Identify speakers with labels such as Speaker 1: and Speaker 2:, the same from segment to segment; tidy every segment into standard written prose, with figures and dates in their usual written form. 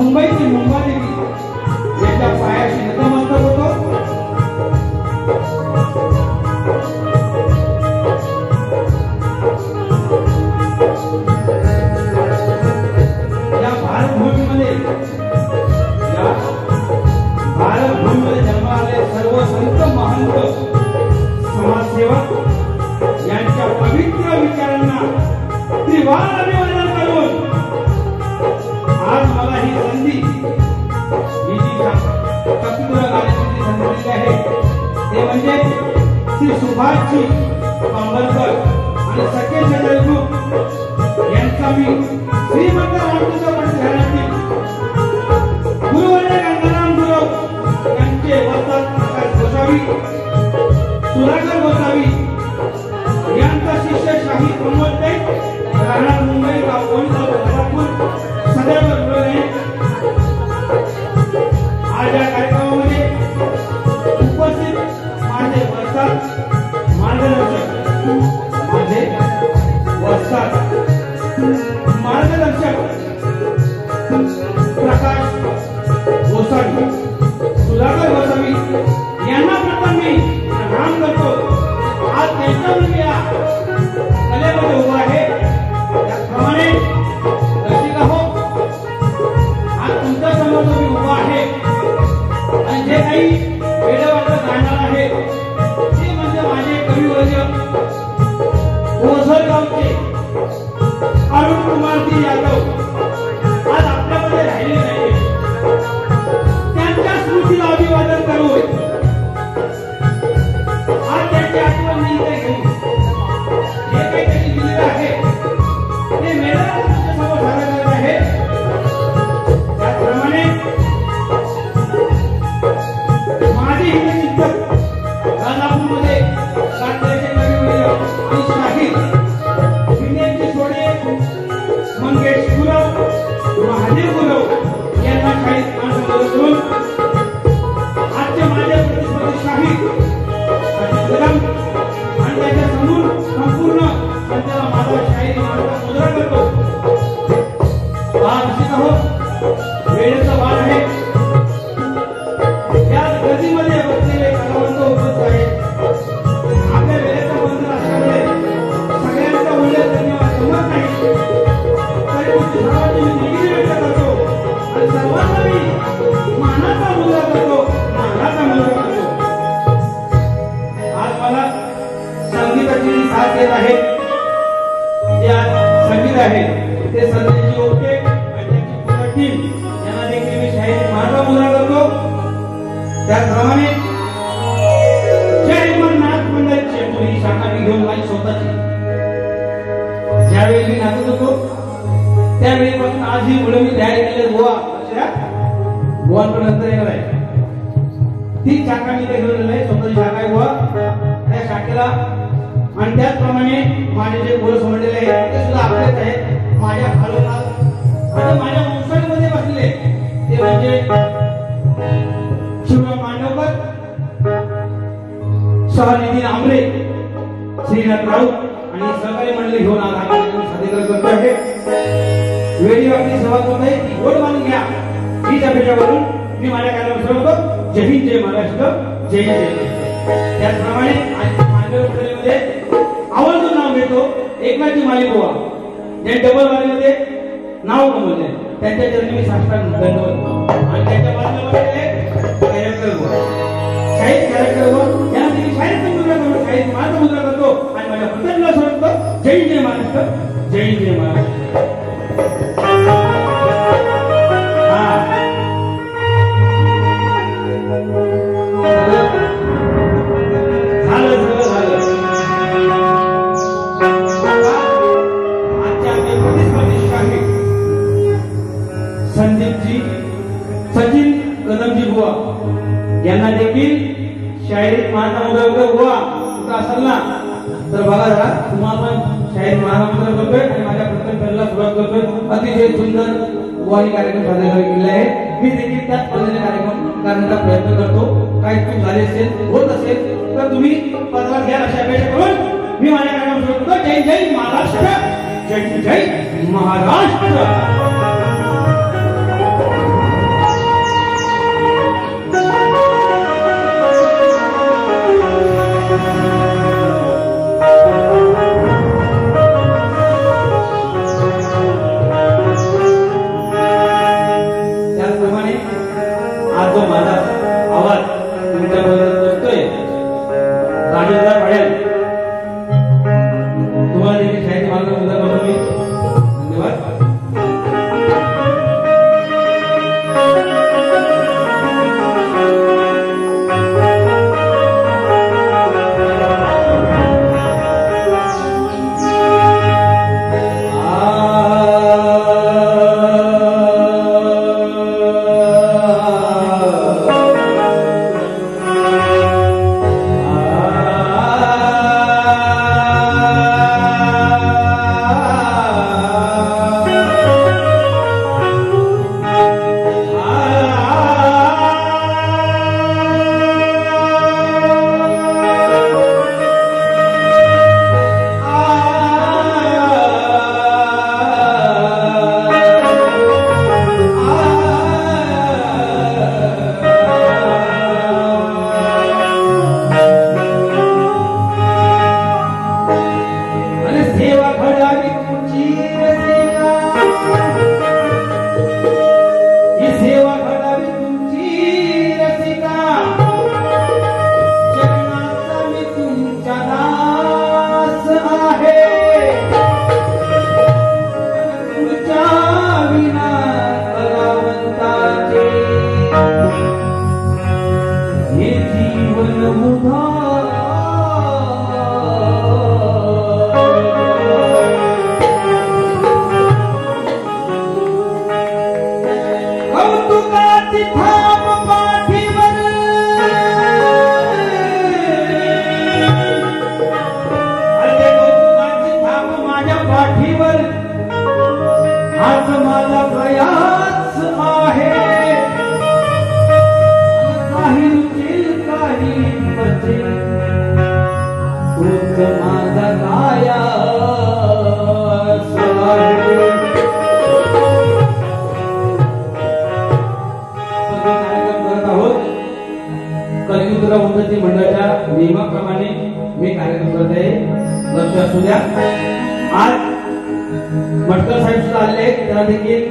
Speaker 1: मुंबईची मुंबादेवी याच्या पायाशी नतमस्तक होतो. या भारतभूमीमध्ये जन्माला आले सर्व संत महंत समाजसेवक यांच्या पवित्र विचारांना त्रिवार अभिवादन करून आज मला ही संधी ही जी कपितुला गाण्याची संधी आहे ते म्हणजे श्री सुभाषजी आंबेडकर आणि सखे सदरगुरु यांचा मी श्रीमंत रामकृष्ण घराण्यातील गुरुवर्य गंगाराम गुरव यांचे वस्ताद प्रकाश गोसावी सुधाकर गोसावी यांचा शिष्य शाही प्रमोद ते राहणार मुंबई गाव कोल्हापूर सदैव रुळले. आज या कार्यक्रमामध्ये उपस्थित माझे वस्ताद मार्गदर्शक प्रकाश गोसावी सुधाकर गोसावी यांना प्रथम मी प्रणाम करतो. आज त्यांच्या मुलगा कलेमध्ये उभा आहे त्याप्रमाणे रसिका हो आज तुमच्या समोर जो मी उभा आहे आणि जे काही वेळेवर जाणार आहे ते म्हणजे माझे कविवर्य ओझरगावचे अरुण कुमारजी यादव आज आपल्यामध्ये राहिले नाही. त्यांच्या स्मृतीला अभिवादन करून आज त्यांची आठवण मी इथे घेऊन जे काही त्यांनी दिलेलं आहे ते मेळावा तुमच्यासमोर सादर करत आहे. त्याप्रमाणे माझे हिंदी चिंतक गाणगापूरमध्ये काढलेले कविवर्य आणि शाहीर विनयजी सोडे मंगेश गुरव महादेव गुरव यांना शाहीर मानसन्मान करून आजचे माझे प्रतिस्पर्धी शाहीर कदम आणि त्याच्या समोर संपूर्ण संताला माझा शाहीर मानसन्मान मुद्रा करतो. आज निश्चित हो वेळेचा वाद आहे या गर्दीमध्ये बसलेले कलावंत उपस्थित आहेत. आपल्या वेळेचा बंधन असल्यामुळे सगळ्यांचा उल्लेख धन्यवाद जमत नाही तरी सर्वांची मी दिलगिरी व्यक्त करतो आणि सर्वांना मी मानाचा मुद्रा करतो मानाचा मुद्रा करतो. आज मला संगीताची साथ देत आहे जे आज संगीत आहे ते संगीताची ओके आणि त्यांची पूर्ण टीम यांना देखील मी शाहीर मानाचा मुद्रा करतो. त्याचप्रमाणे जय नाथ मंडळची ही शाखा मी घेऊन माझी स्वतःची ज्यावेळी मी नाचत होतो त्यावेळीपासून आज ही मुलं मी तयार केले गोवा गोवांकडे नंतर येणार आहे ती शाखा मी घेऊन आलेली स्वतःची शाखा आहे गोवा त्या शाखेला आणि त्याचप्रमाणे माझे जे मुलं समजलेले आहेत ते सुद्धा आपलेच आहेत. माझ्या खालोखाल म्हणजे माझ्या वंशामध्ये बसले ते म्हणजे शिवराम मांडवकर सहनिधी आमरे श्रीनाथ राऊत आणि सहकारी मंडळी घेऊन आज कार्यक्रम सादरीकरण करतो आहे. वेळी आपली सुरुवात होत आहे ती गोड मानून घ्या हीच अपेक्षा करून मी माझ्या कार्यक्रम सुरू होतो. जय हिंद जय महाराष्ट्र जय जय. त्याचप्रमाणे मांडव मंडळीमध्ये आवर्जून नाव घेतो एकनाथजी मालिकोवा जे डबल वारीमध्ये नाव कमवले त्यांच्या चरणी मी साष्टांग दंडवत आणि त्यांच्या बाजूला शाहीर कॅरेक्टर यांना देखील शाहीर मुद्रा करून शाहीर माझा मुद्रा करतो आणि माझ्या प्रत्येकाला सोडतो. जय जय महाराष्ट्र जय जय महाराष्ट्र. संदीपजी सचिन कदमजी बुवा यांना देखील शाहीर महाराष्ट्र बुवा कुठं असेल ना तर बघा जरा तुम्हाला पण शाहीर महाराष्ट्र करतोय आणि माझ्या प्रथम फेरीला सुरुवात करतोय. अतिशय सुंदर बुवानी कार्यक्रम सादर केले आहे. मी देखील त्याच पद्धतीने कार्यक्रम करण्याचा प्रयत्न करतो. काही चूक झाली असेल होत असेल तर तुम्ही पदरात घ्या अशा अपेक्षा करून मी माझ्या कार्यक्रम सुरू करतो. जय जय महाराष्ट्र जय जय महाराष्ट्र. उन्नती मंडळाच्या नियमाप्रमाणे मी कार्यक्रम करत आहे. लक्ष असू द्या. आज मटकर साहेब सुद्धा आले आहेत. त्याला देखील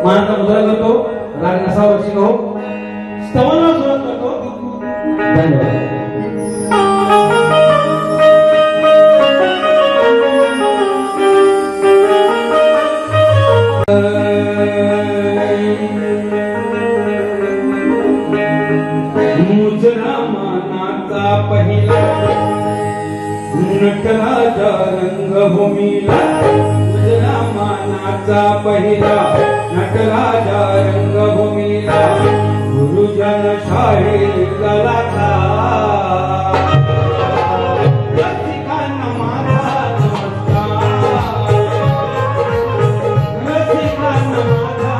Speaker 1: मानाचा मुद्रा करतो. राग नसा वर्षी हो स्तवनाला सुरुवात करतो. धन्यवाद. पहिला नटराजा रंगभूमीला तुझ्या मानाचा पहिला नटराजा रंगभूमीला गुरुजन शाळेला लागला. रसिकांना माझा नमस्कार. रसिकांना माझा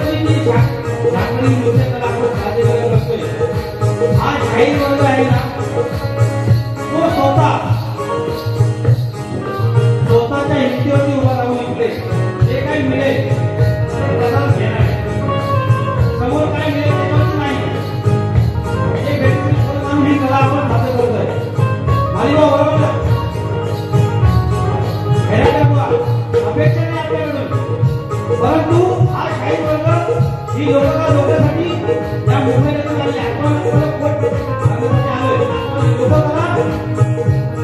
Speaker 1: पद्धतीची झाकणी नृत्यकला आपण सादर करत असतोय. हा शाही वर्ग आहे ना, तो स्वतःच्या हिमतीवरती उभा राहून इकडे जे काही मिळेल ते प्रसाद घेणार आहे. समोर काय मिळेल त्याच्यावरती नाही, जे भेटून म्हणून ही कला आपण सादर करतोय. मालिका बरोबर ना? अपेक्षा नाही आपल्याकडून, परंतु हा शाही वर्ग ही लोकांसाठी त्या मुंबईला आले आपण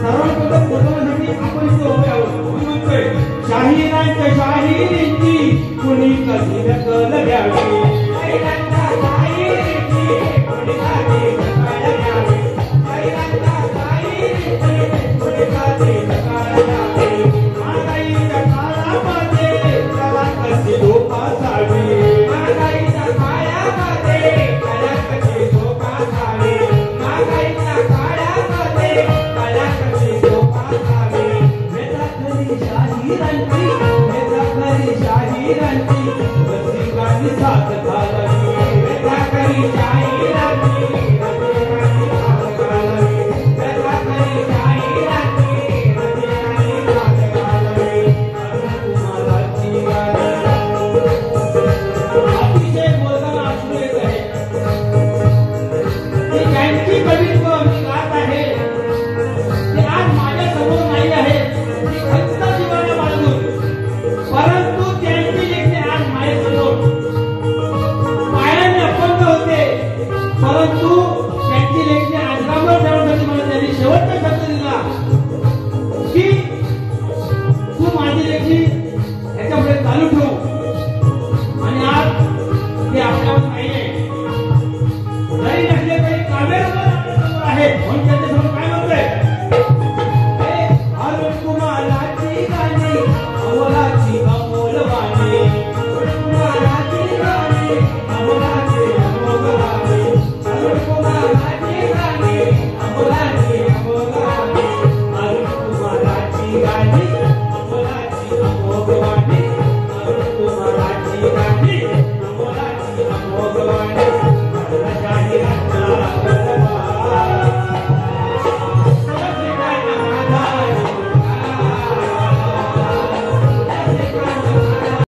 Speaker 1: सर्वप्रथम बोलवण्यासाठी आपण इथे उभे आहोत. मी म्हणतोय शाहिरांच्या शाहिरींची कुणी कधी दखल घ्यावी, शाहिरांच्या शाहिरींची कुणी कधी दखल घ्यावी, शाहिरांच्या शाहिरींची कुणी कधी दखल घ्यावी. महागाईच्या काळामध्ये त्याला कशी जोपासावी, महागाईच्या काळामध्ये त्याला कशी जोपासावी, महागाईच्या काळामध्ये त्याला कशी जोपासावी. वेदाखरी शाहिरांची, वेदाखरी शाहिरांची रसिकांनी साथ घालावी, वेदाखरी शाहिरांची